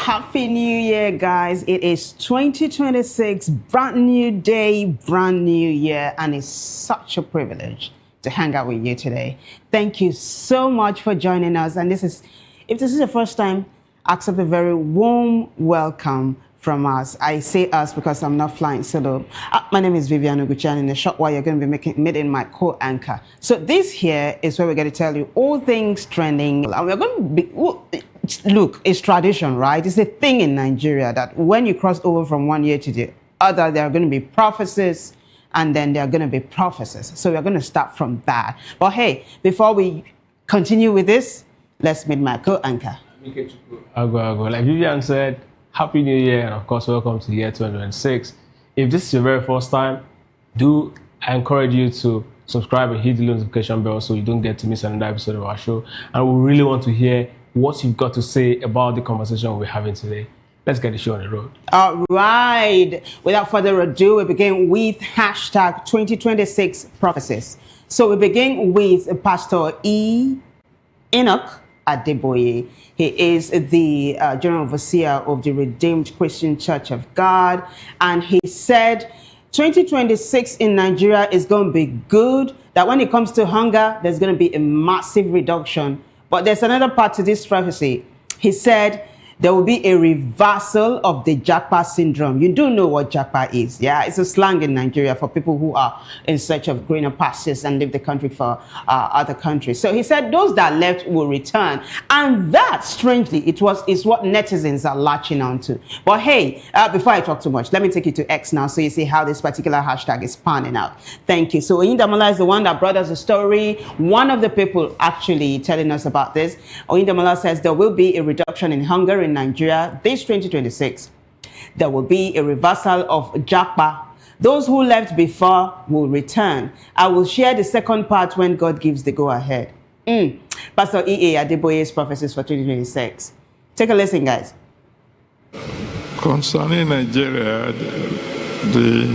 Happy New Year, guys. It is 2026, brand new day, brand new year, and it's such a privilege to hang out with you today. Thank you so much for joining us. And if this is your first time, accept a very warm welcome from us. I say us because I'm not flying solo. My name is Vivian Oguchi, and in a short while, you're going to be meeting my co-anchor. So this here is where we're going to tell you all things trending. And we're going to be, look, it's tradition, right? It's a thing in Nigeria that when you cross over from one year to the other, there are going to be prophecies, and then there are going to be prophecies. So we're going to start from that. But hey, before we continue with this, let's meet my co-anchor. Like Vivian said, Happy New Year, and of course, welcome to the year 2026. If this is your very first time, I encourage you to subscribe and hit the notification bell so you don't get to miss another episode of our show. And we really want to hear what you've got to say about the conversation we're having today. Let's get the show on the road. All right. Without further ado, we begin with hashtag 2026 prophecies. So we begin with Pastor Enoch Adeboye. He is the General Overseer of the Redeemed Christian Church of God. And he said 2026 in Nigeria is going to be good, that when it comes to hunger, there's going to be a massive reduction. But there's another part to this prophecy. He said there will be a reversal of the Japa syndrome. You do know what Japa is, yeah? It's a slang in Nigeria for people who are in search of greener pastures and leave the country for other countries. So he said those that left will return. And that, strangely, is what netizens are latching onto. But hey, before I talk too much, let me take you to X now so you see how this particular hashtag is panning out. Thank you. So Oyindamola is the one that brought us the story. One of the people actually telling us about this. Oyindamola says there will be a reduction in hunger in Nigeria this 2026. There will be a reversal of Japa. Those who left before will return. I will share the second part when God gives the go-ahead. Pastor E.A. Adeboye's prophecies for 2026. Take a listen, guys. Concerning Nigeria, the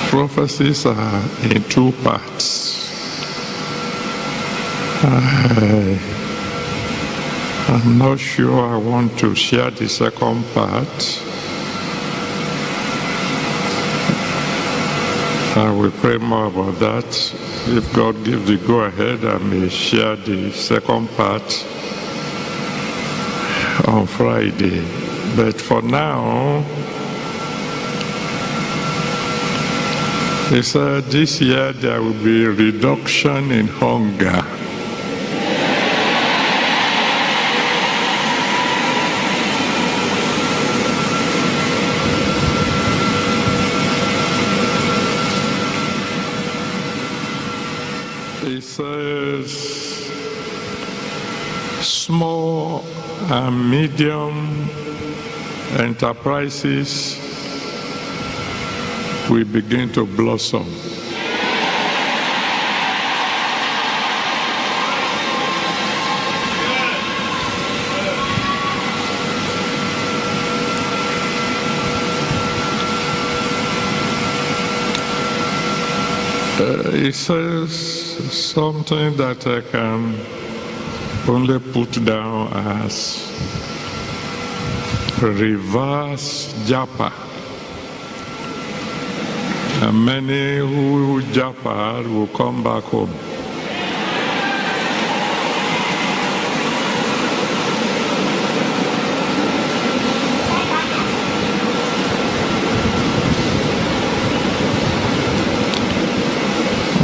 prophecies are in two parts. I'm not sure I want to share the second part. I will pray more about that. If God gives the go-ahead, I may share the second part on Friday. But for now, he said this year there will be a reduction in hunger. It says small and medium enterprises will begin to blossom. It says something that I can only put down as reverse Japa. And many who Japa will come back home.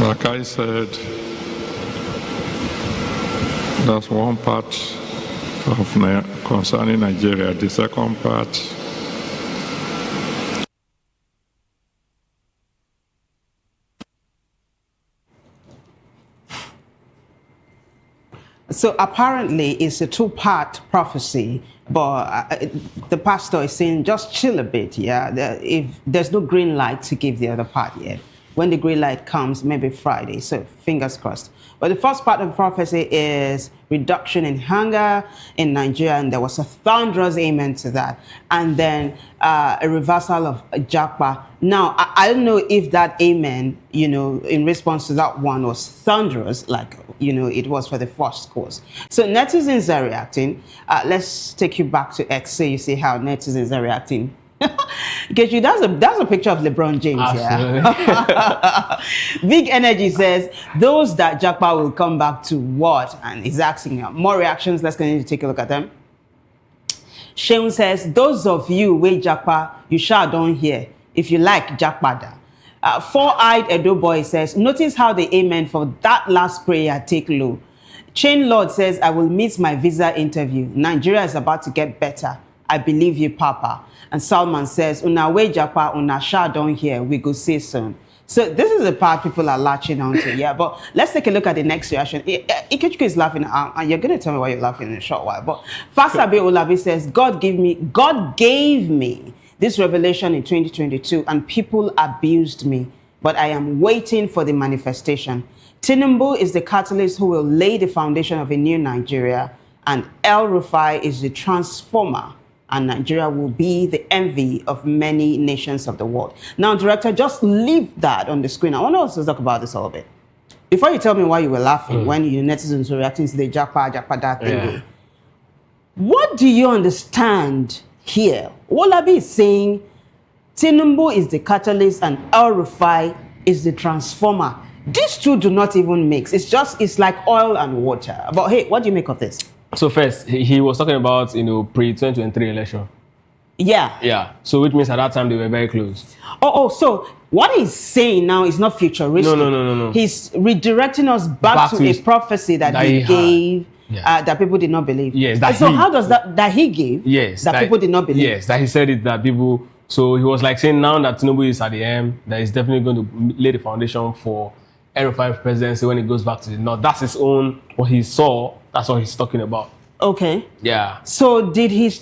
Like I said, that's one part of concerning Nigeria. The second part, so apparently it's a two-part prophecy, but the pastor is saying just chill a bit, yeah? If there's no green light to give the other part yet. When the green light comes, maybe Friday, so fingers crossed. But the first part of the prophecy is reduction in hunger in Nigeria, and there was a thunderous amen to that. And then a reversal of Japa. Now, I don't know if that amen, in response to that one was thunderous, like it was for the first course. So netizens are reacting. Let's take you back to X so you see how netizens are reacting. Get you, that's a picture of LeBron James. Yeah. Big Energy says those that Japa will come back to what? And he's asking more reactions. Let's continue to take a look at them. Sheun says those of you way Japa, you shall don't hear. If you like Japada. Four-eyed Adeboye says, notice how the amen for that last prayer take low. Chain Lord says, I will miss my visa interview. Nigeria is about to get better. I believe you, Papa. And Salman says, Una way Japa, una sha don't hear. We go say soon. So this is the part people are latching on to, yeah. But let's take a look at the next reaction. Ikechukwu is laughing, and you're going to tell me why you're laughing in a short while. But Fasabe Olabi says, God gave me this revelation in 2022, and people abused me, but I am waiting for the manifestation. Tinubu is the catalyst who will lay the foundation of a new Nigeria, and El Rufai is the transformer, and Nigeria will be the envy of many nations of the world. Now, Director, just leave that on the screen. I want us to talk about this a little bit. Before you tell me why you were laughing when your netizens were reacting to the Japa thing, Yeah. What do you understand here? Olabi is saying Tinubu is the catalyst and El Rufai is the transformer. These two do not even mix. It's like oil and water. But hey, what do you make of this? So first, he was talking about, pre-2023 election. Yeah. Yeah. So which means at that time they were very close. So what he's saying now is not futuristic. No. He's redirecting us back to a prophecy that he gave. Yeah. That people did not believe. Yes. How does that he gave? Yes. That people did not believe. Yes. That he said it that people. So he was like saying now that Tinubu is at the end, that he's definitely going to lay the foundation for El-Rufai presidency when he goes back to the north. That's his own, what he saw. That's what he's talking about. Okay. Yeah. So did his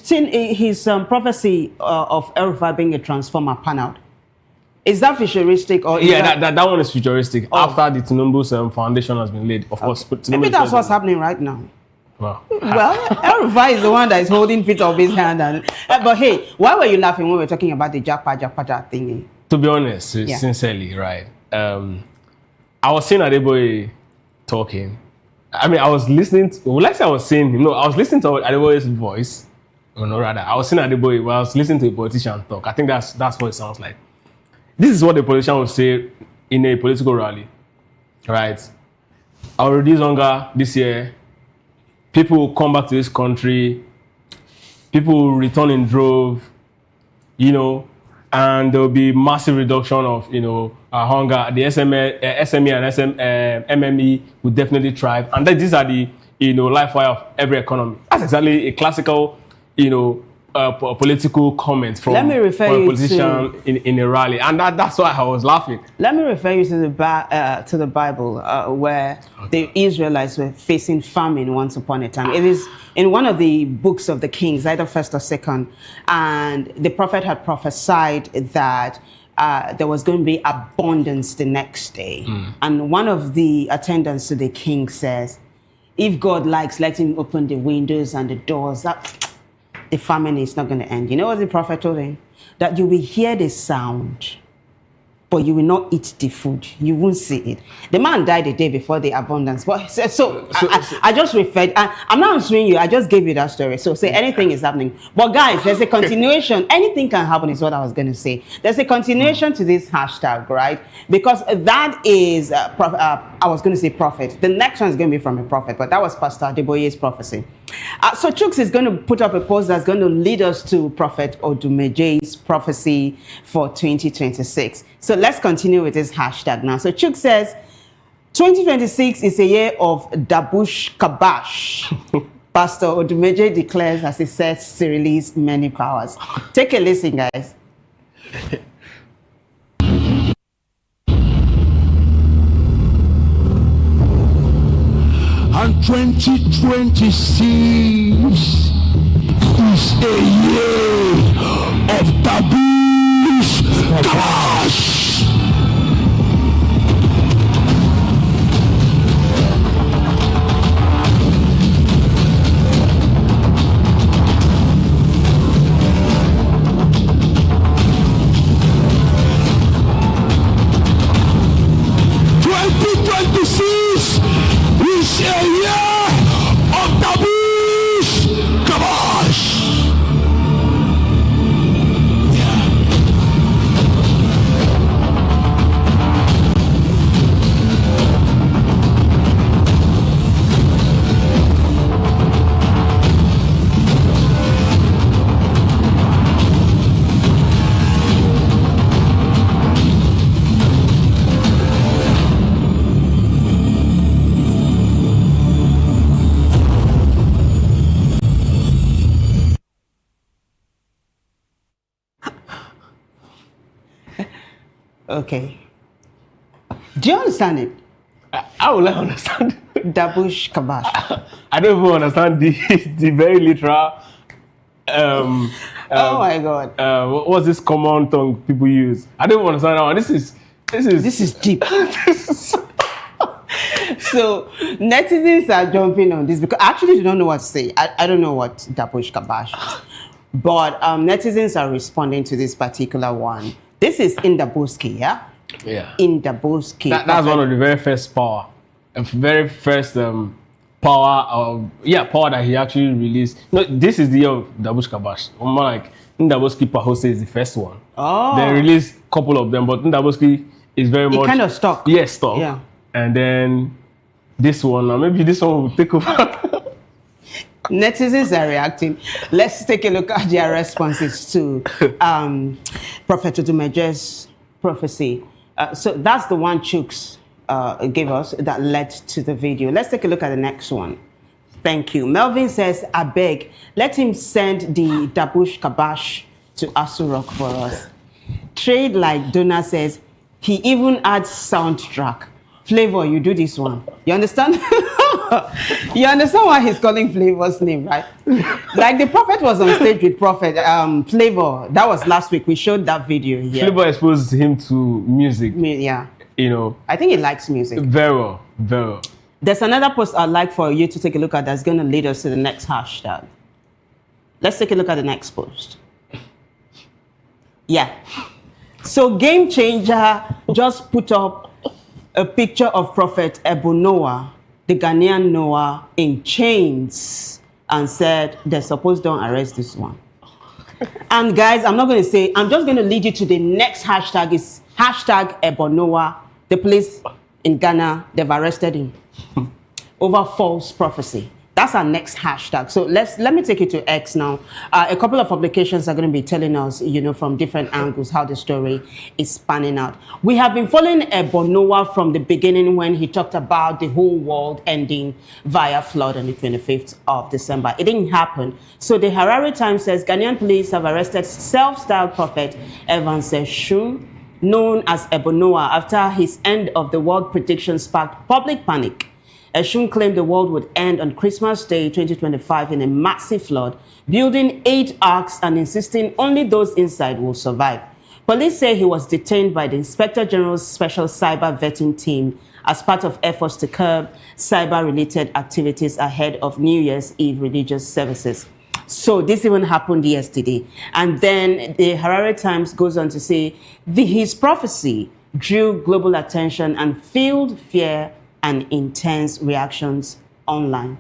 prophecy of El-Rufai being a transformer pan out? Is that futuristic or? That one is futuristic. After the Tinubu's foundation has been laid, of course. Maybe that's what's happening right now. Wow. Well, El-Rufai is the one that is holding feet of his hand. But hey, why were you laughing when we were talking about the Japa thingy? To be honest, sincerely, right? I was seeing Adeboye talking. I mean, I was listening to, I was saying, I was listening to Adeboye's voice. I was seeing Adeboye, but I was listening to a politician talk. I think that's what it sounds like. This is what the politician would say in a political rally, right? I'll reduce hunger this year. People will come back to this country. People will return in drove, and there will be massive reduction of, hunger. The SME and MME will definitely thrive. And these are the, life wire of every economy. That's exactly a classical, political comment from a politician in a rally. And that's why I was laughing. Let me refer you to the Bible where the Israelites were facing famine once upon a time. It is in one of the books of the Kings, either first or second, and the prophet had prophesied that there was going to be abundance the next day. And one of the attendants to the king says, if God likes, let him open the windows and the doors. The famine is not going to end. You know what the prophet told him? That you will hear the sound, but you will not eat the food. You won't see it. The man died the day before the abundance. But I just referred. I'm not answering you. I just gave you that story. So say anything is happening. But guys, there's a continuation. Anything can happen is what I was going to say. There's a continuation to this hashtag, right? Because that is, I was going to say prophet. The next one is going to be from a prophet, but that was Pastor Adeboye's prophecy. So Chooks is going to put up a post that's going to lead us to Prophet Odumeje's prophecy for 2026. So let's continue with this hashtag now. So Chooks says, 2026 is a year of Dabush Kabash. Pastor Odumeje declares as he sets to release many powers. Take a listen, guys. And 2026 is a year of Dabush Kabash. a year of taboos. Kabosh. Okay. Do you understand it? How will I understand? Dabush Kabash. I don't even understand the very literal. Oh my God. What's this common tongue people use? I don't even understand that one. This is Deep. So netizens are jumping on this because I actually don't know what to say. I don't know what Dabush Kabash is. But netizens are responding to this particular one. This is in Dabuski, yeah? Yeah. In Dabuski. That's one of the very first power power that he actually released. No, this is the year of Dabush Kabash. More like Ndaboski Pahose is the first one. Oh. They released a couple of them, but Ndaboski is very much. It kind of stuck. Yes, stuck. Yeah. And then this one, maybe this one will take over. Netizens are reacting. Let's take a look at their responses to Prophet Odumeje's prophecy. So that's the one Chooks gave us that led to the video. Let's take a look at the next one. Thank you. Melvin says, I beg, let him send the Dabush Kabash to Asu Rock for us. Trade like Donna says, he even adds soundtrack. Flavor, you do this one. You understand? You understand why he's calling Flavor's name, right? Like the Prophet was on stage with Prophet Flavor. That was last week. We showed that video here. Flavor exposed him to music. Yeah. You know. I think he likes music. Very well. Very well. There's another post I'd like for you to take a look at that's going to lead us to the next hashtag. Let's take a look at the next post. Yeah. So Game Changer just put up a picture of Prophet Noah, the Ghanaian Noah, in chains and said they're supposed to arrest this one. And guys, I'm not going to say, I'm just going to lead you to the next hashtag. It's hashtag Noah. The police in Ghana, they've arrested him over false prophecy. That's our next hashtag. So let me take you to X now. A couple of publications are going to be telling us, from different angles how the story is panning out. We have been following Noah from the beginning when he talked about the whole world ending via flood on the 25th of December. It didn't happen. So the Harare Times says Ghanaian police have arrested self-styled prophet Evans Eshun, known as Noah, after his end of the world prediction sparked public panic. Eshun claimed the world would end on Christmas Day 2025 in a massive flood, building 8 arks and insisting only those inside will survive. Police say he was detained by the Inspector General's Special Cyber Vetting Team as part of efforts to curb cyber-related activities ahead of New Year's Eve religious services. So this even happened yesterday. And then the Harare Times goes on to say his prophecy drew global attention and fueled fear and intense reactions online.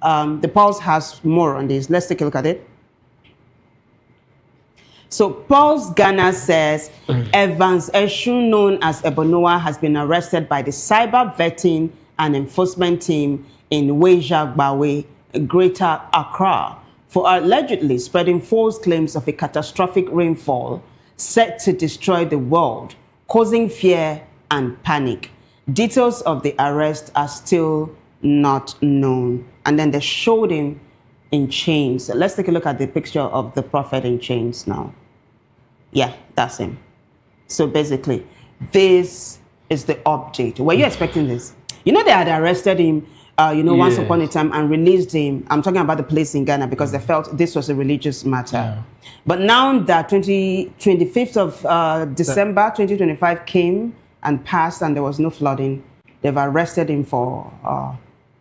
The Pulse has more on this. Let's take a look at it. So Pulse Ghana says Evans Eshun, known as Noah, has been arrested by the Cyber Vetting and Enforcement Team in Wejagbawe, Greater Accra, for allegedly spreading false claims of a catastrophic rainfall set to destroy the world, causing fear and panic. Details of the arrest are still not known. And then they showed him in chains. So let's take a look at the picture of the prophet in chains now. Yeah, that's him. So basically, this is the update. Were you expecting this? They had arrested him, once upon a time and released him. I'm talking about the police in Ghana because they felt this was a religious matter. Yeah. But now that 25th of December 2025 came and passed and there was no flooding, they've arrested him for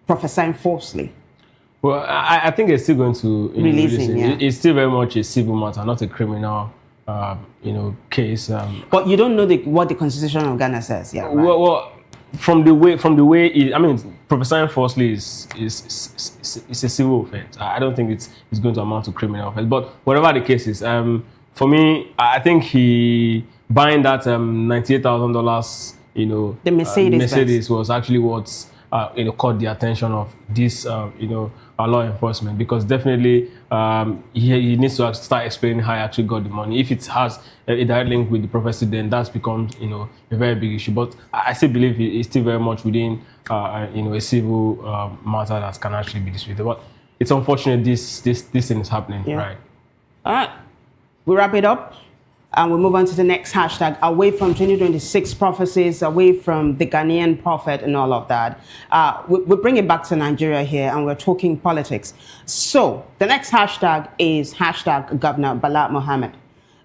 prophesying falsely. Well, I think they're still going to release him. Yeah. It's still very much a civil matter, not a criminal, case. But you don't know what the Constitution of Ghana says, yeah? Right? Well, from the way it, I mean, prophesying falsely is a civil offense. I don't think it's going to amount to criminal offense. But whatever the case is, for me, I think he buying that $98,000, the Mercedes was actually what caught the attention of this our law enforcement, because definitely he needs to start explaining how he actually got the money. If it has a direct link with the prophecy, then that's becomes a very big issue. But I still believe it's still very much within a civil matter that can actually be disputed. But it's unfortunate this thing is happening. Yeah. Right. All right, we wrap it up. And we move on to the next hashtag, away from 2026 prophecies, away from the Ghanaian prophet and all of that. We bring it back to Nigeria here, and we're talking politics. So the next hashtag is hashtag Governor Bala Mohammed.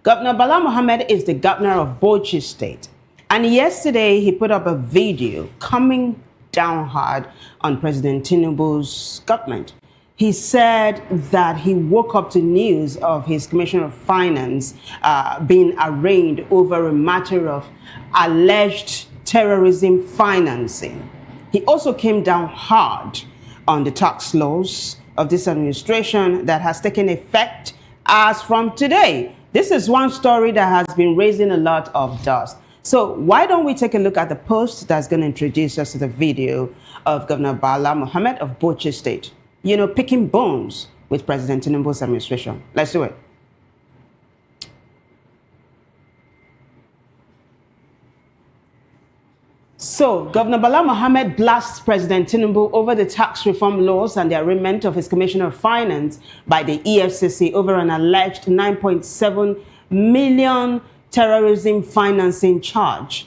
Governor Bala Mohammed is the governor of Bauchi State. And yesterday he put up a video coming down hard on President Tinubu's government. He said that he woke up to news of his Commissioner of Finance being arraigned over a matter of alleged terrorism financing. He also came down hard on the tax laws of this administration that has taken effect as from today. This is one story that has been raising a lot of dust. So why don't we take a look at the post that's going to introduce us to the video of Governor Bala Mohammed of Bauchi State, picking bones with President Tinubu's administration. Let's do it. So, Governor Bala Mohammed blasts President Tinubu over the tax reform laws and the arraignment of his Commissioner of Finance by the EFCC over an alleged $9.7 million terrorism financing charge.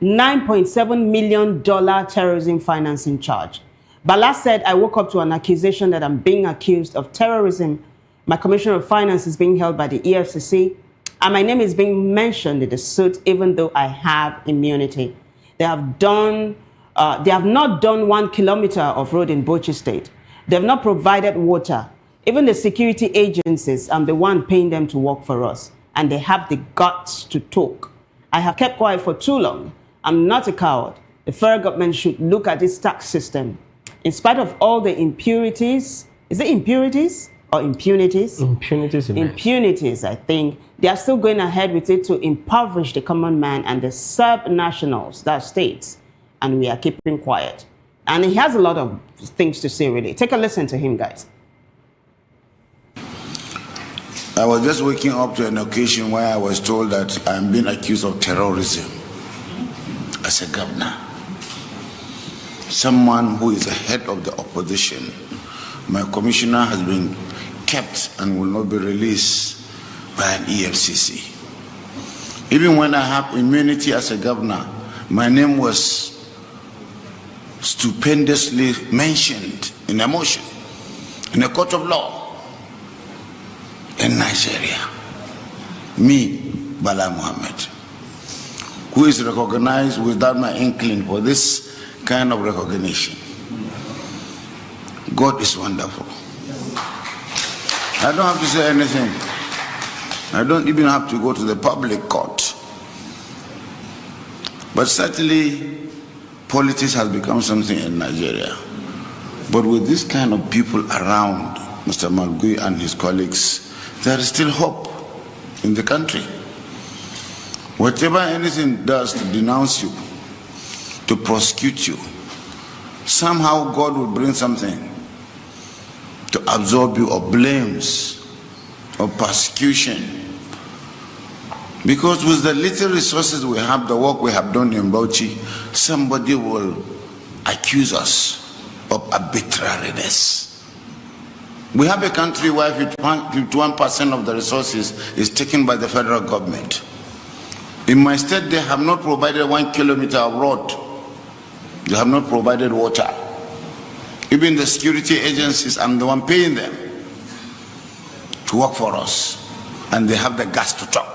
$9.7 million terrorism financing charge. Bala said, I woke up to an accusation that I'm being accused of terrorism. My Commissioner of Finance is being held by the EFCC, and my name is being mentioned in the suit, even though I have immunity. They have not done 1 kilometer of road in Bauchi State. They have not provided water. Even the security agencies, I'm the one paying them to work for us, and they have the guts to talk. I have kept quiet for too long. I'm not a coward. The federal government should look at this tax system. In spite of all the impurities, is it impurities or impunities? Impunities. Impunities, I think. They are still going ahead with it to impoverish the common man and the sub-nationals, that states. And we are keeping quiet. And he has a lot of things to say, really. Take a listen to him, guys. I was just waking up to an occasion where I was told that I'm being accused of terrorism as a governor. Someone who is the head of the opposition. My commissioner has been kept and will not be released by an EFCC. Even when I have immunity as a governor, my name was stupendously mentioned in a motion in a court of law in Nigeria. Me, Bala Mohammed, who is recognized without my inkling for this kind of recognition. God is wonderful. I don't have to say anything. I don't even have to go to the public court. But certainly, politics has become something in Nigeria. But with this kind of people around, Mr. Malgui and his colleagues, there is still hope in the country. Whatever anything does to denounce you, to prosecute you, somehow God will bring something to absorb you of blames, of persecution. Because with the little resources we have, the work we have done in Bauchi, somebody will accuse us of arbitrariness. We have a country where 51% of the resources is taken by the federal government. In my state, they have not provided 1 kilometer of road. They have not provided water. Even the security agencies, I'm the one paying them to work for us. And they have the guts to talk.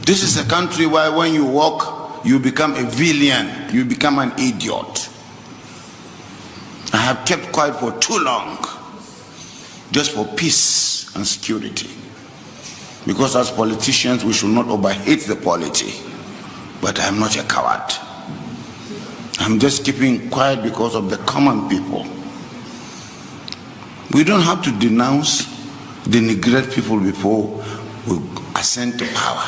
This is a country where when you walk, you become a villain, you become an idiot. I have kept quiet for too long, just for peace and security. Because as politicians, we should not overhate the polity. but I'm not a coward. I'm just keeping quiet because of the common people. We don't have to denounce, denigrate people before we ascend to power.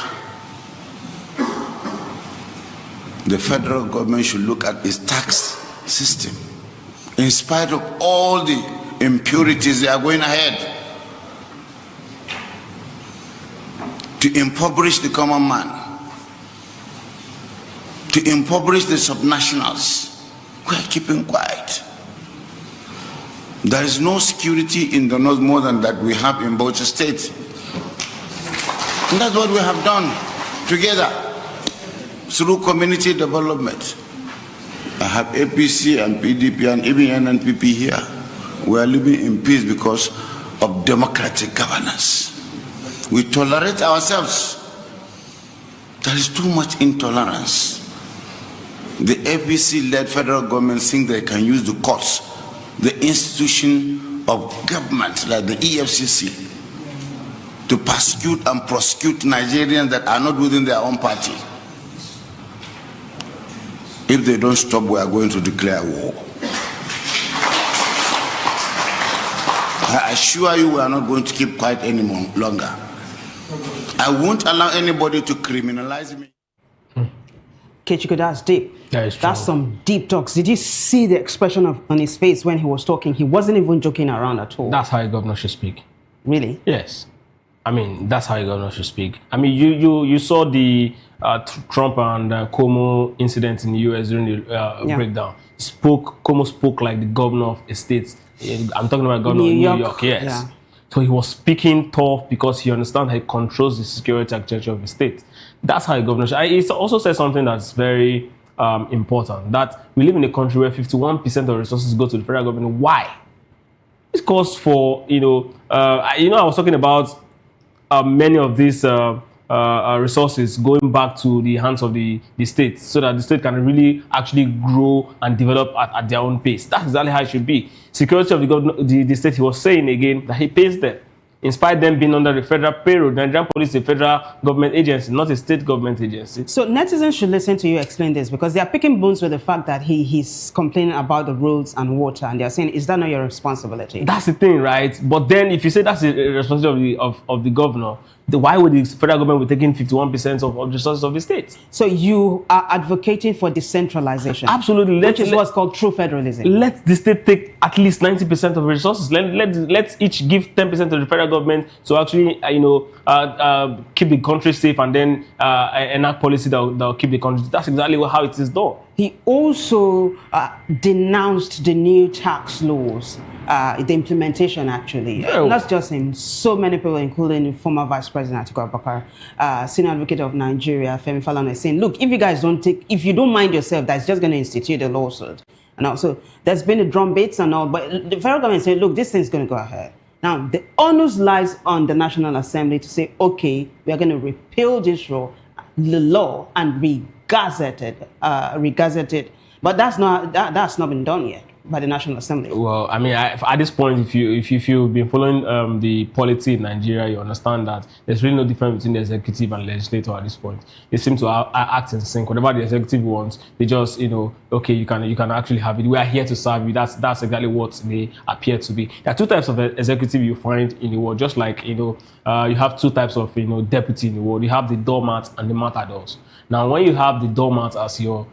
The federal government should look at its tax system. In spite of all the impurities, they are going ahead to impoverish the common man, to impoverish the subnationals. We are keeping quiet. There is no security in the north more than that we have in Bauchi State. And that's what we have done together through community development. I have APC and PDP and even NNPP here. We are living in peace because of democratic governance. We tolerate ourselves. There is too much intolerance. The APC-led federal government think they can use the courts, the institution of government like the EFCC, to persecute and prosecute Nigerians that are not within their own party. If they don't stop, we are going to declare war. I assure you we are not going to keep quiet any longer. I won't allow anybody to criminalize me. Kechiko, that's deep. That is true. That's some deep talks. Did you see the expression on his face when he was talking? He wasn't even joking around at all. That's how a governor should speak. Really? Yes. I mean, that's how a governor should speak. I mean, you saw the Trump and Cuomo incident in the US during the breakdown. Cuomo spoke like the governor of a state. I'm talking about governor of New York, yes. Yeah. So he was speaking tough because he understands he controls the security architecture of the state. That's how a governor should. He also said something that's very important, that we live in a country where 51% of resources go to the federal government. Why? It's because for, I was talking about many of these resources going back to the hands of the state, so that the state can really actually grow and develop at their own pace. That's exactly how it should be. Security of the state, he was saying again that he pays them, in spite of them being under the federal payroll. Nigerian police is a federal government agency, not a state government agency. So netizens should listen to you explain this, because they are picking bones with the fact that he's complaining about the roads and water, and they're saying, is that not your responsibility? That's the thing, right? But then if you say that's the responsibility of the governor, why would the federal government be taking 51% of the resources of the state? So you are advocating for decentralization. Absolutely. Which is what's called true federalism. Let the state take at least 90% of resources. Let's each give 10% to the federal government to actually, keep the country safe, and then enact policy that will keep the country. That's exactly how it is done. He also denounced the new tax laws, the implementation actually. Not just him, so many people, including the former Vice President Atiku Abubakar, Senior Advocate of Nigeria, Femi Falana, is saying, look, if you don't mind yourself, that's just going to institute a lawsuit. And also, there's been a drumbeats and all, but the federal government said, look, this thing's going to go ahead. Now, the onus lies on the National Assembly to say, okay, we are going to repeal this law and regazette it. But that's not been done yet by the National Assembly. Well, I mean, at this point, if you've been following the polity in Nigeria, you understand that there's really no difference between the executive and legislature at this point. They seem to act in sync. Whatever the executive wants, they just, okay, you can actually have it. We are here to serve you. That's exactly what they appear to be. There are two types of executive you find in the world, just like, you have two types of, deputy in the world. You have the doormat and the matadors. Now, when you have the doormat as your,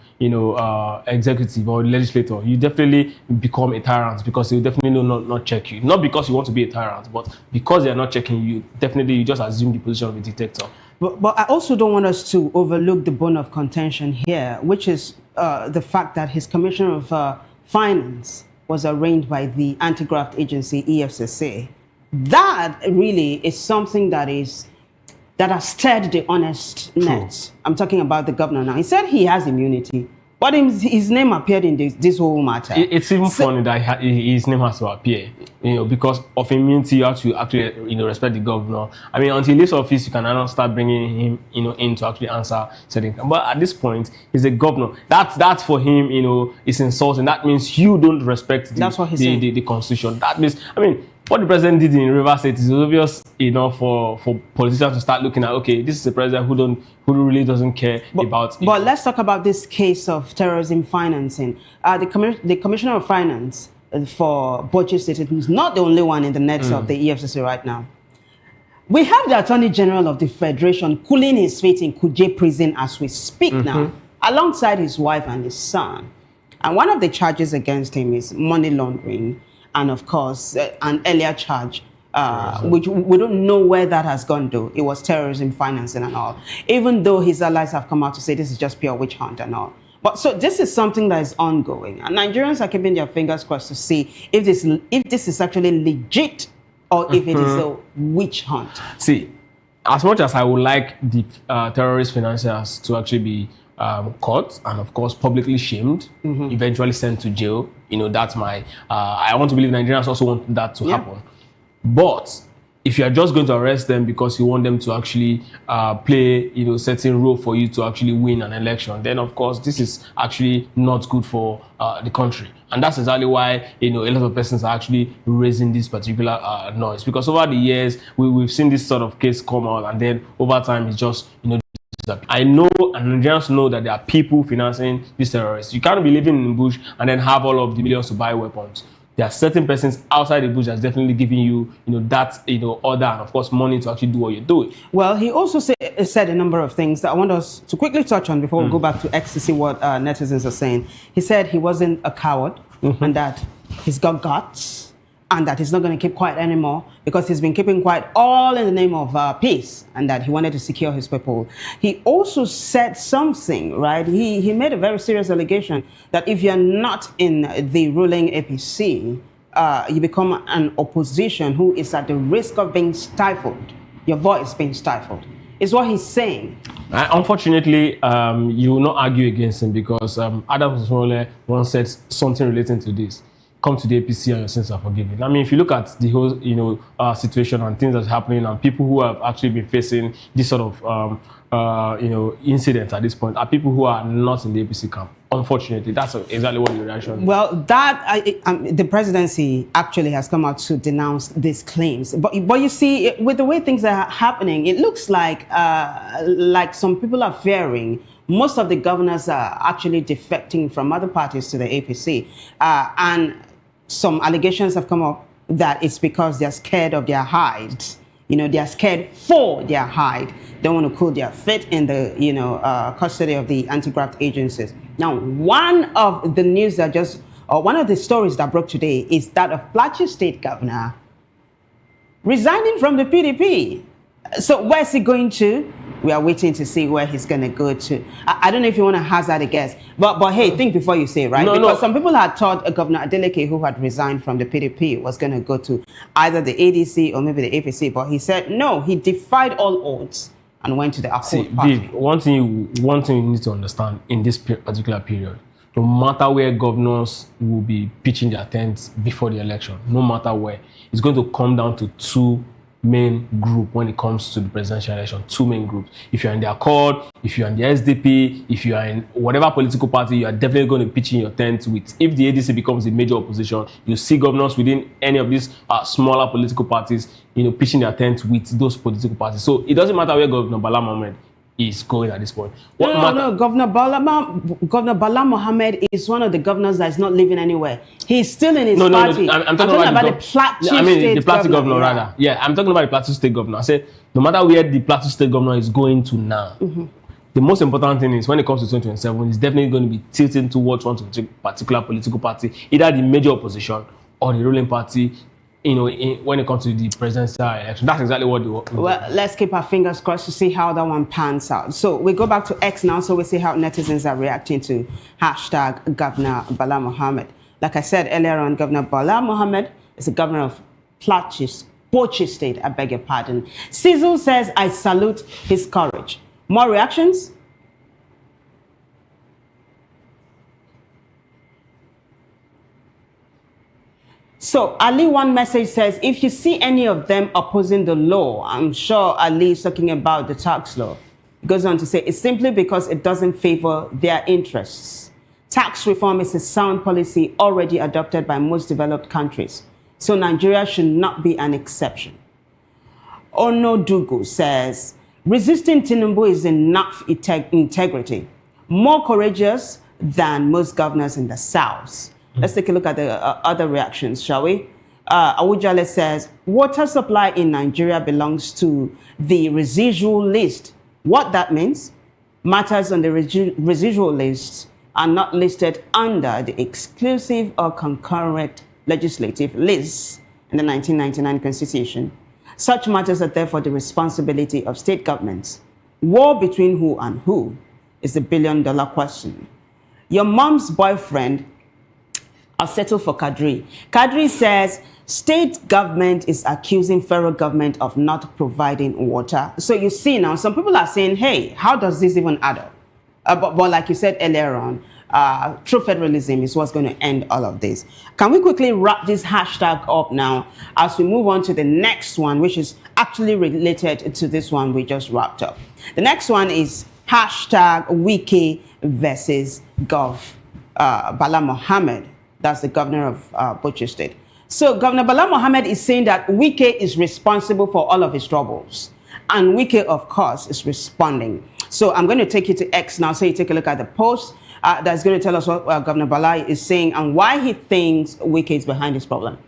executive or legislator, you definitely become a tyrant, because they will definitely not check you. Not because you want to be a tyrant, but because they are not checking you, definitely you just assume the position of a dictator. But I also don't want us to overlook the bone of contention here, which is the fact that his Commissioner of Finance was arraigned by the anti-graft agency EFCC. That really is something that has stirred the honestness. I'm talking about the governor now. He said he has immunity, but his name appeared in this whole matter. It's even funny that his name has to appear, because of immunity. You have to actually, respect the governor. I mean, until he leaves office, you can now start bringing him, in to actually answer certain. But at this point, he's a governor. That's for him, it's insulting. That means you don't respect the Constitution. That means, what the president did in Rivers State is obvious enough for politicians to start looking at, okay, this is a president who really doesn't care about it. But let's talk about this case of terrorism financing. The Commissioner of Finance for Bauchi State is not the only one in the nets of the EFCC right now. We have the Attorney General of the Federation cooling his feet in Kuje prison as we speak now, alongside his wife and his son. And one of the charges against him is money laundering, and of course, an earlier charge, which we don't know where that has gone to. It was terrorism financing and all. Even though his allies have come out to say this is just pure witch hunt and all. But so this is something that is ongoing, and Nigerians are keeping their fingers crossed to see if this is actually legit or if it is a witch hunt. See, as much as I would like the terrorist financiers to actually be caught and of course publicly shamed, eventually sent to jail, that's my I want to believe Nigerians also want that to happen. But if you are just going to arrest them because you want them to actually play certain role for you to actually win an election, then of course this is actually not good for the country. And that's exactly why a lot of persons are actually raising this particular noise, because over the years we've seen this sort of case come out, and then over time it's just I know, and Nigerians know, that there are people financing these terrorists. You can't be living in the bush and then have all of the millions to buy weapons. There are certain persons outside the bush that's definitely giving you, that, order and of course money to actually do what you're doing. Well, he also said a number of things that I want us to quickly touch on before we go back to X to see what netizens are saying. He said he wasn't a coward and that he's got guts and that he's not going to keep quiet anymore because he's been keeping quiet all in the name of peace, and that he wanted to secure his people. He also said something, right? He made a very serious allegation that if you're not in the ruling APC, you become an opposition who is at the risk of being stifled, your voice being stifled, is what he's saying. Unfortunately, you will not argue against him, because Adam Osmole once said something relating to this. Come to the APC and your sins are forgiven. I mean, if you look at the whole, situation and things that's happening, and people who have actually been facing this sort of, incidents at this point are people who are not in the APC camp. Unfortunately, that's exactly what the reaction is. Well, the presidency actually has come out to denounce these claims. But you see, with the way things are happening, it looks like some people are fearing most of the governors are actually defecting from other parties to the APC. And some allegations have come up that it's because they're scared of their hides. They're scared for their hide. They want to cool their feet in the, custody of the anti-graft agencies. Now, one of the stories that broke today is that of Plateau State Governor resigning from the PDP. So where's he going to? We are waiting to see where he's going to go to. I don't know if you want to hazard a guess, but hey, think before you say, right? Because some people had thought Governor Adeleke, who had resigned from the PDP, was going to go to either the ADC or maybe the APC, but he said no. He defied all odds and went to the Accord Party. Viv, one thing you need to understand in this particular period, no matter where governors will be pitching their tents before the election, no matter where, it's going to come down to two main group when it comes to the presidential election. Two main groups. If you're in the Accord, if you're in the SDP, if you are in whatever political party, you are definitely going to pitch in your tent with. If the ADC becomes a major opposition, you see governors within any of these smaller political parties, pitching their tent with those political parties. So it doesn't matter where Governor Bala Mohammed is going at this point. Governor Bala Mohammed is one of the governors that is not living anywhere. He's still in his party. I'm talking about the Plateau governor, rather. Yeah, I'm talking about the Plateau State governor. I said, no matter where the Plateau State governor is going to now, the most important thing is when it comes to 2027, it's definitely going to be tilting towards one particular political party, either the major opposition or the ruling party. When it comes to the presidential election. That's exactly what they want. Well, let's keep our fingers crossed to see how that one pans out. So we go back to X now, so we see how netizens are reacting to hashtag Governor Bala Mohammed. Like I said earlier on, Governor Bala Mohammed is the governor of Bauchi State, I beg your pardon. Sizzle says, I salute his courage. More reactions? So Ali, one message says, if you see any of them opposing the law, I'm sure Ali is talking about the tax law. He goes on to say, it's simply because it doesn't favor their interests. Tax reform is a sound policy already adopted by most developed countries. So Nigeria should not be an exception. Onodugu says, resisting Tinubu is enough integrity, more courageous than most governors in the South. Let's take a look at the other reactions, shall we? Awujale says, water supply in Nigeria belongs to the residual list. What that means? Matters on the residual list are not listed under the exclusive or concurrent legislative lists in the 1999 Constitution. Such matters are therefore the responsibility of state governments. War between who and who is the billion-dollar question. Your mom's boyfriend, I'll settle for Kadri. Kadri says, state government is accusing federal government of not providing water. So you see now, some people are saying, hey, how does this even add up? But like you said earlier on, true federalism is what's going to end all of this. Can we quickly wrap this hashtag up now as we move on to the next one, which is actually related to this one we just wrapped up. The next one is hashtag Wike versus Gov. Bala Mohammed, that's the governor of Bauchi State. So Governor Bala Mohammed is saying that Wike is responsible for all of his troubles. And Wike, of course, is responding. So I'm going to take you to X now so you take a look at the post. That's going to tell us what Governor Bala is saying and why he thinks Wike is behind this problem.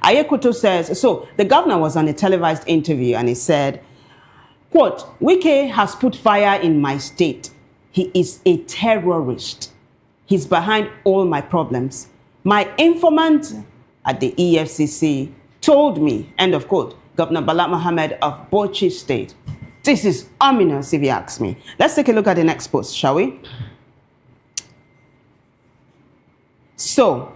Ayekuto says, so the governor was on a televised interview and he said, quote, Wike has put fire in my state. He is a terrorist. He's behind all my problems. My informant at the EFCC told me, end of quote, Governor Bala Mohammed of Bauchi State. This is ominous if you ask me. Let's take a look at the next post, shall we? So,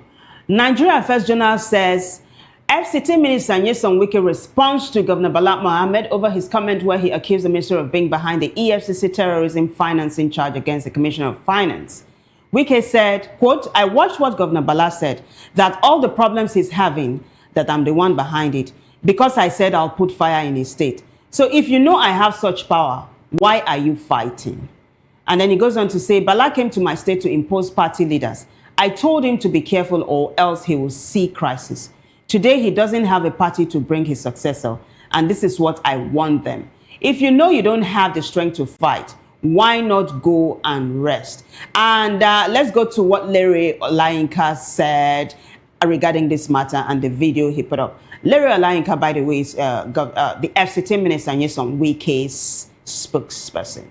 Nigeria Affairs Journal says, FCT Minister Nyesom Wike responds to Governor Bala Mohammed over his comment where he accused the minister of being behind the EFCC terrorism financing charge against the Commissioner of Finance. Wike said, quote, I watched what Governor Bala said, that all the problems he's having, that I'm the one behind it, because I said I'll put fire in his state. So if you know I have such power, why are you fighting? And then he goes on to say, Bala came to my state to impose party leaders. I told him to be careful or else he will see crisis. Today, he doesn't have a party to bring his successor, and this is what I want them. If you know you don't have the strength to fight, why not go and rest? And let's go to what Larry Olayinka said regarding this matter and the video he put up. Larry Olayinka, by the way, is the FCT Minister Nyesom Wike's spokesperson.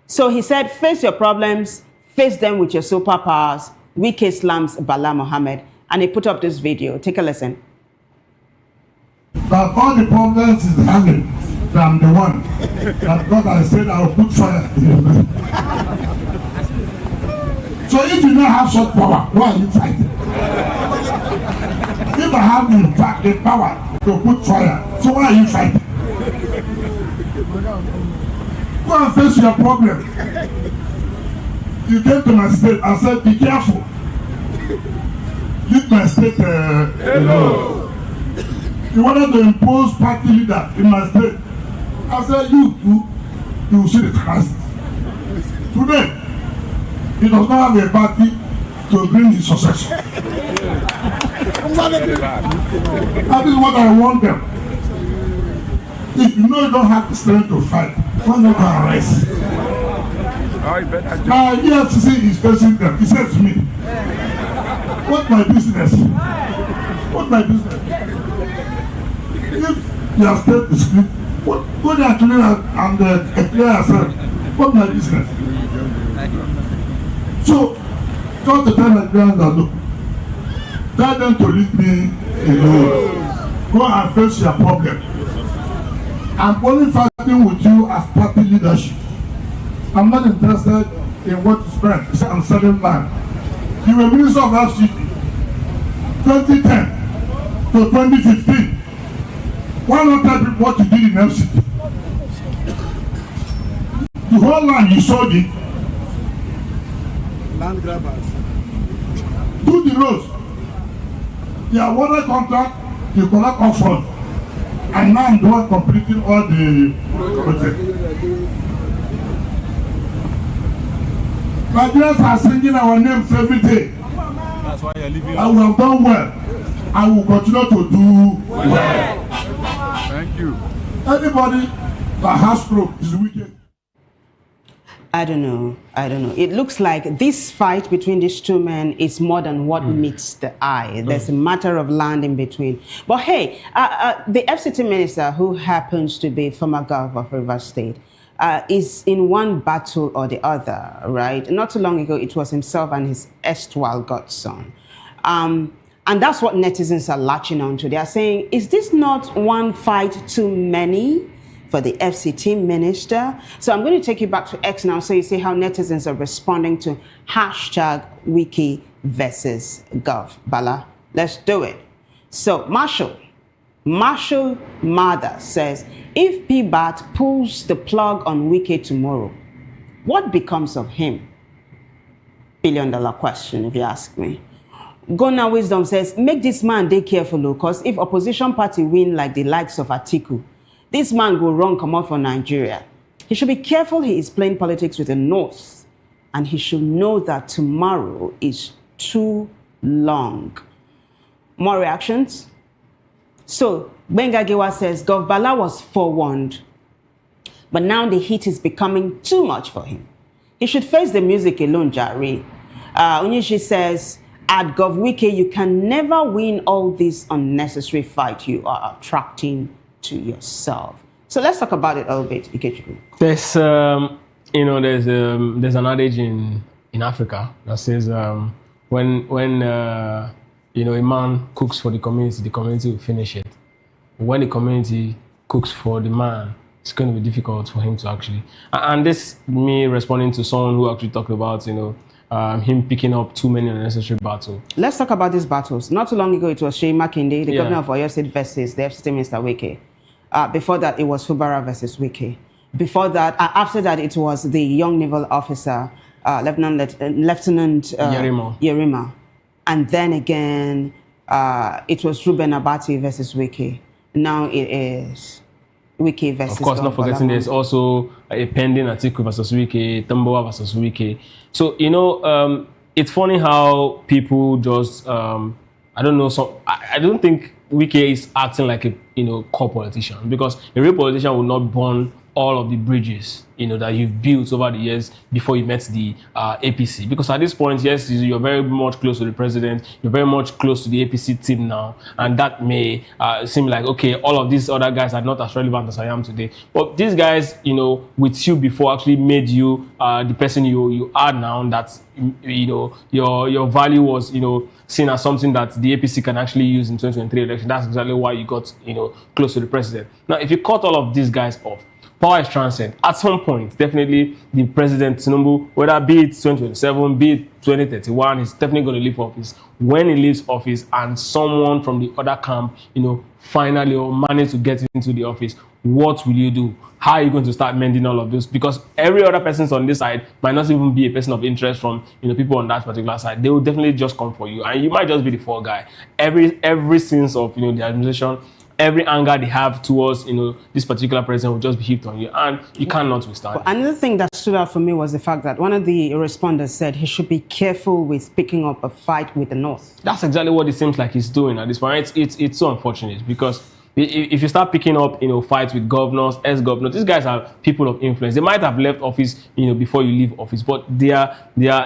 So he said, face your problems, face them with your superpowers. Wike slams Bala Mohammed. And he put up this video. Take a listen. But all the problems is having, I'm the one that God has said I'll put fire in your life. So if you don't have such power, why are you fighting? If I have the power to put fire, so why are you fighting? Go and face your problem. You came to my state and said, be careful. Leave my state alone. You wanted to impose party leader in my state. I said, you will see the crisis. Today, he does not have a party to bring his successor. That is what I want them. If you know you don't have the strength to fight, why not arrest? Now, EFCC is facing them. He says to me, what's my business? What's my business? If you have state the script, go there and clear yourself. What's my business? So, just to tell Nigerians that look, tell them to leave me alone. Go and face your problem. I'm only fighting with you as party leadership. I'm not interested in what you spend. I'm selling land. You were Minister of FCT 2010 to 2015. Why not tell people what you did in FCT? The whole land you sold it. Land grabbers. Do the roads. You awarded contract, you collect upfront. And now I'm the one completing all the projects. Nigerians are singing our names every day. That's why you're leaving. And we have done well. I will continue to do well. Thank you. Anybody that has stroke is wicked. I don't know. It looks like this fight between these two men is more than what meets the eye. There's a matter of land in between. But hey, the FCT minister, who happens to be former governor of Rivers State, is in one battle or the other, right? Not too long ago, it was himself and his erstwhile godson. And that's what netizens are latching on to. They are saying, is this not one fight too many for the FCT minister? So I'm going to take you back to X now so you see how netizens are responding to hashtag Wiki versus Gov. Bala, let's do it. So Marshall Mother says, if PBAT pulls the plug on Wiki tomorrow, what becomes of him? $1 billion question, if you ask me. Gona Wisdom says, make this man dey careful, because if opposition party win like the likes of Atiku, this man go wrong come out for Nigeria. He should be careful he is playing politics with the North, and he should know that tomorrow is too long. More reactions? So, Bengagiwa says, Gov Bala was forewarned, but now the heat is becoming too much for him. He should face the music alone, Jari. Onyishi says, at Gov Wiki, you can never win all this unnecessary fight you are attracting to yourself. So let's talk about it a little bit, Ikechukwu. There's there's an adage in Africa that says when a man cooks for the community will finish it. When the community cooks for the man, it's going to be difficult for him to actually. And this me responding to someone who actually talked about him picking up too many unnecessary battles. Let's talk about these battles. Not too long ago, it was Sheyi Makinde, the governor of Oyo State versus the FCT Minister Wike. Before that, it was Fubara versus Wike. Before that, after that, it was the young naval officer, Lieutenant Yerima. And then again, it was Ruben Abati versus Wike. Now it is Wike versus. Of course, not forgetting there's also a pending Atiku versus Wike, Tamboa versus Wike. So it's funny how people just I don't know. So I don't think Wike is acting like a core politician, because a real politician will not burn all of the bridges that you've built over the years before you met the APC. Because at this point, yes, you're very much close to the president, you're very much close to the APC team now, and that may seem like, okay, all of these other guys are not as relevant as I am today. But these guys, with you before actually made you the person you are now, that your value was seen as something that the APC can actually use in 2023 election. That's exactly why you got close to the president. Now, if you cut all of these guys off, power is transcend. At some point, definitely the president, Tinubu, whether be it 2027, be it 2031, he's definitely going to leave office. When he leaves office and someone from the other camp, finally or manage to get into the office, what will you do? How are you going to start mending all of this? Because every other person on this side might not even be a person of interest from people on that particular side. They will definitely just come for you, and you might just be the fall guy. Every sense of the administration, every anger they have towards this particular president will just be heaped on you, and you cannot withstand it. Another thing that stood out for me was the fact that one of the responders said he should be careful with picking up a fight with the North. That's exactly what it seems like he's doing at this point. It's so unfortunate, because if you start picking up fights with governors, ex-governors, these guys are people of influence. They might have left office before you leave office, but their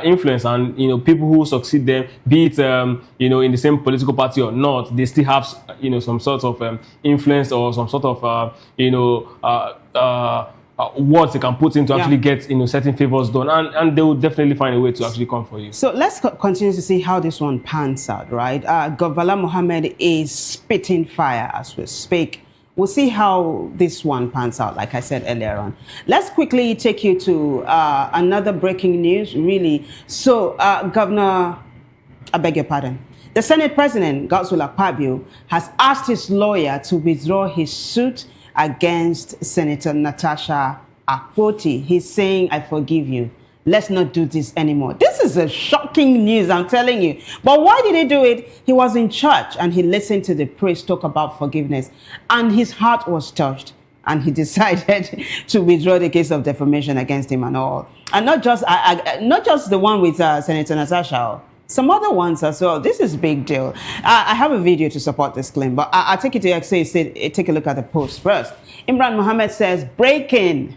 influence and people who succeed them, be it in the same political party or not, they still have some sort of influence or some sort of words they can put in to actually get certain favors done, and they will definitely find a way to actually come for you. So let's continue to see how this one pans out, right? Governor Mohammed is spitting fire as we speak. We'll see how this one pans out, like I said earlier on. Let's quickly take you to another breaking news, really. So Governor, I beg your pardon, the Senate President, Godswill Akpabio, has asked his lawyer to withdraw his suit against Senator Natasha Akpoti. He's saying, I forgive you. Let's not do this anymore. This is a shocking news, I'm telling you. But why did he do it? He was in church and he listened to the priest talk about forgiveness, and his heart was touched, and he decided to withdraw the case of defamation against him and all. And not just the one with Senator Natasha. some other ones as well. This is a big deal. I have a video to support this claim, but I'll take it to XA. Take a look at the post first. Imran Mohammed says, breaking.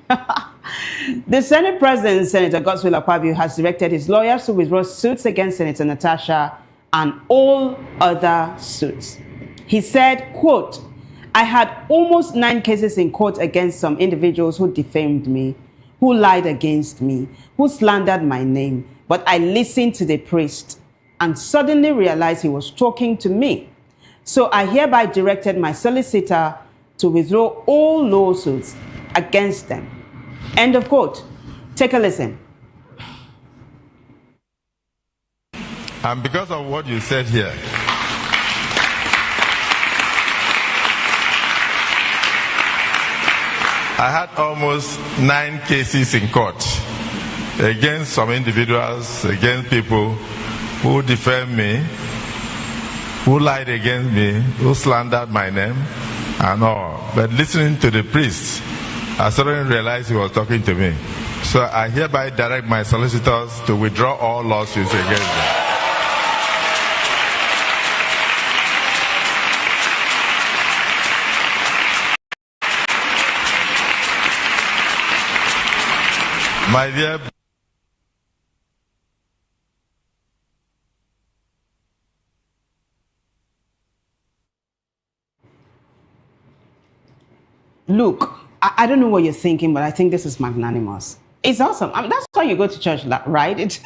The Senate President, Senator Godswill Akpabio, has directed his lawyers to withdraw suits against Senator Natasha and all other suits. He said, quote, I had almost 9 cases in court against some individuals who defamed me, who lied against me, who slandered my name. But I listened to the priest and suddenly realized he was talking to me. So I hereby directed my solicitor to withdraw all lawsuits against them. End of quote. Take a listen. And because of what you said here, I had almost 9 cases in court against some individuals, against people who defamed me, who lied against me, who slandered my name and all. But listening to the priest, I suddenly realized he was talking to me. So I hereby direct my solicitors to withdraw all lawsuits against them. My dear Look, I don't know what you're thinking, but I think this is magnanimous. It's awesome. I mean, that's why you go to church, right? It's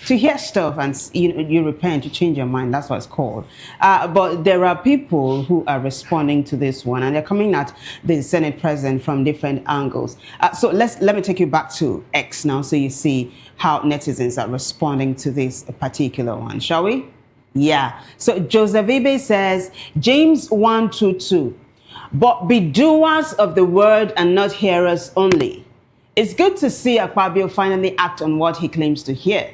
to hear stuff and you repent, you change your mind. That's what it's called. But there are people who are responding to this one, and they're coming at the Senate President from different angles. So let me take you back to X now, so you see how netizens are responding to this particular one, shall we? Yeah. So Joseph Ibe says, James 1:22. But be doers of the word and not hearers only. It's good to see Akpabio finally act on what he claims to hear.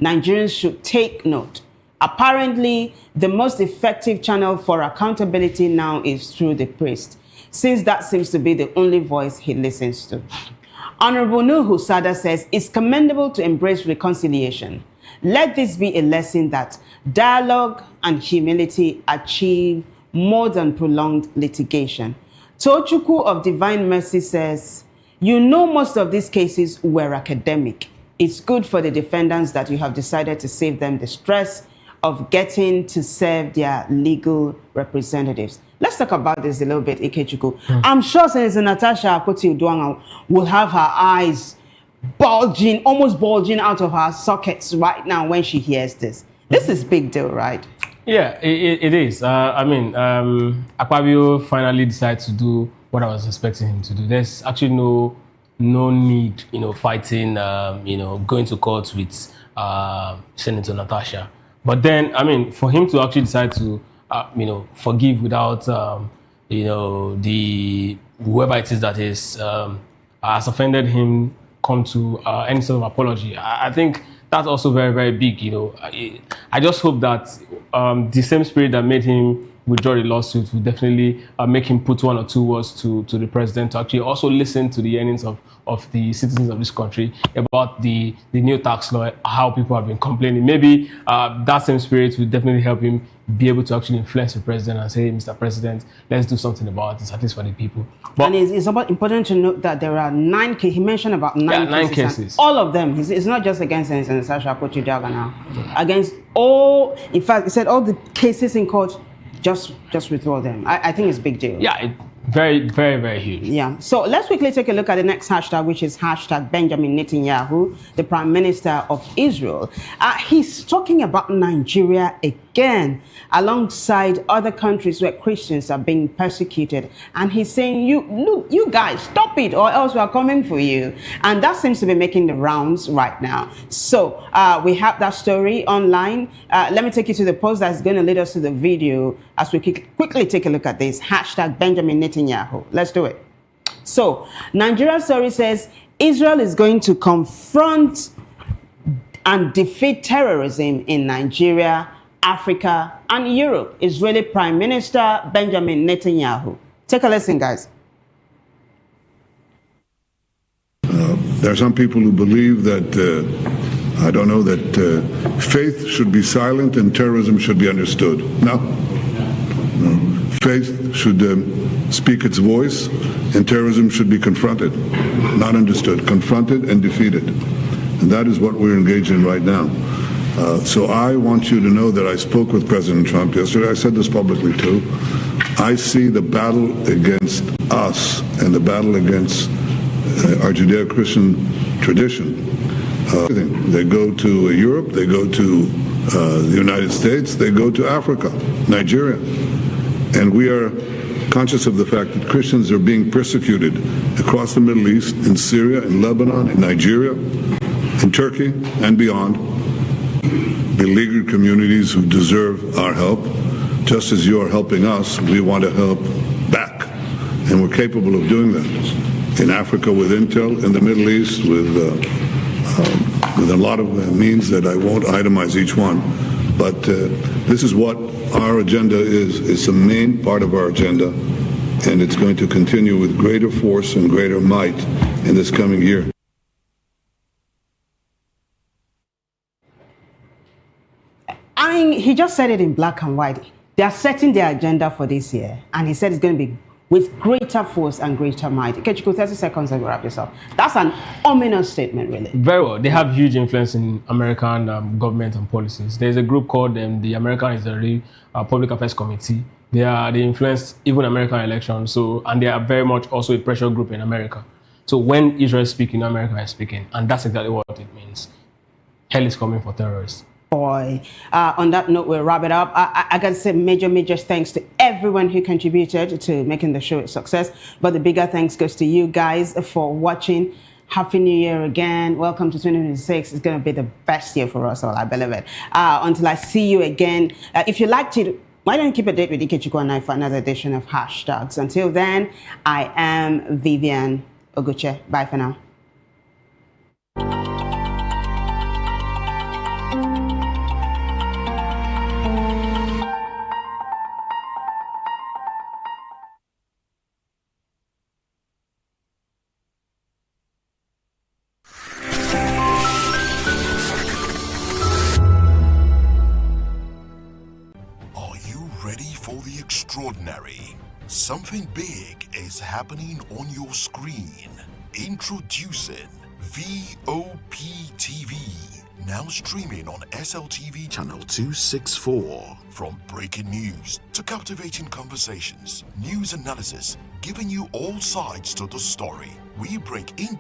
Nigerians should take note. Apparently, the most effective channel for accountability now is through the priest, since that seems to be the only voice he listens to. Honorable Nuhu Sada says, it's commendable to embrace reconciliation. Let this be a lesson that dialogue and humility achieve more than prolonged litigation. Tochuku of Divine Mercy says, you know most of these cases were academic. It's good for the defendants that you have decided to save them the stress of getting to serve their legal representatives. Let's talk about this a little bit, Ikechukwu. I'm sure Senator Natasha Akpoti-Uduaghan will have her eyes bulging, almost bulging out of her sockets right now when she hears this. This is big deal, right? Yeah, it is. I mean, Akpabio finally decided to do what I was expecting him to do. There's actually no need, fighting, going to court with Senator Natasha. But then, I mean, for him to actually decide to, forgive without, the whoever it is that has offended him, come to any sort of apology. I think that's also very, very big. I just hope that the same spirit that made him withdraw the lawsuit will definitely make him put 1 or 2 words to the president to actually also listen to the yearnings of the citizens of this country about the new tax law, how people have been complaining. Maybe that same spirit will definitely help him be able to actually influence the president and say, hey, Mr. President, let's do something about this, at least for the people. But, and it's important to note that there are 9 cases. He mentioned about 9 cases. All of them. It's not just against Senator Natasha Akpoti-Uduaghan now. Against all, in fact, he said all the cases in court, just withdraw them. I think it's a big deal. Yeah, very, very, very huge. Yeah. So let's quickly take a look at the next hashtag, which is hashtag Benjamin Netanyahu, the Prime Minister of Israel. He's talking about Nigeria again, alongside other countries where Christians are being persecuted. And he's saying, you guys, stop it, or else we are coming for you. And that seems to be making the rounds right now. So we have that story online. Let me take you to the post that's going to lead us to the video as we quickly take a look at this. Hashtag Benjamin Netanyahu. Let's do it. So, Nigeria story says, Israel is going to confront and defeat terrorism in Nigeria, Africa, and Europe. Israeli Prime Minister Benjamin Netanyahu. Take a listen, guys. There are some people who believe that I don't know that faith should be silent and terrorism should be understood. No. Faith should speak its voice and terrorism should be confronted, not understood, confronted and defeated. And that is what we're engaged in right now. So I want you to know that I spoke with President Trump yesterday. I said this publicly too. I see the battle against us and the battle against our Judeo-Christian tradition. They go to Europe, they go to the United States, they go to Africa, Nigeria. And we are conscious of the fact that Christians are being persecuted across the Middle East, in Syria, in Lebanon, in Nigeria, in Turkey, and beyond. Beleaguered communities who deserve our help. Just as you are helping us, we want to help back. And we're capable of doing that. In Africa with intel, in the Middle East with a lot of means that I won't itemize each one. But this is what our agenda is. It's the main part of our agenda. And it's going to continue with greater force and greater might in this coming year. I mean, he just said it in black and white. They are setting their agenda for this year, and he said it's going to be with greater force and greater might. Ikechukwu, 30 seconds and we wrap this up. That's an ominous statement, really. Very well. They have huge influence in American government and policies. There's a group called the American Israeli Public Affairs Committee. They influence even American elections. And they are very much also a pressure group in America. So when Israel is speaking, America is speaking, and that's exactly what it means. Hell is coming for terrorists. Boy, on that note, we'll wrap it up. I got to say major thanks to everyone who contributed to making the show a success. But the bigger thanks goes to you guys for watching. Happy New Year again. Welcome to 2026. It's going to be the best year for us all, I believe it. Until I see you again, if you liked it, why don't you keep a date with Ikechukwu and I for another edition of Hashtags. Until then, I am Vivian Oguche. Bye for now. Extraordinary. Something big is happening on your screen. Introducing VOP TV. Now streaming on SLTV channel 264. From breaking news to captivating conversations, news analysis, giving you all sides to the story. We break in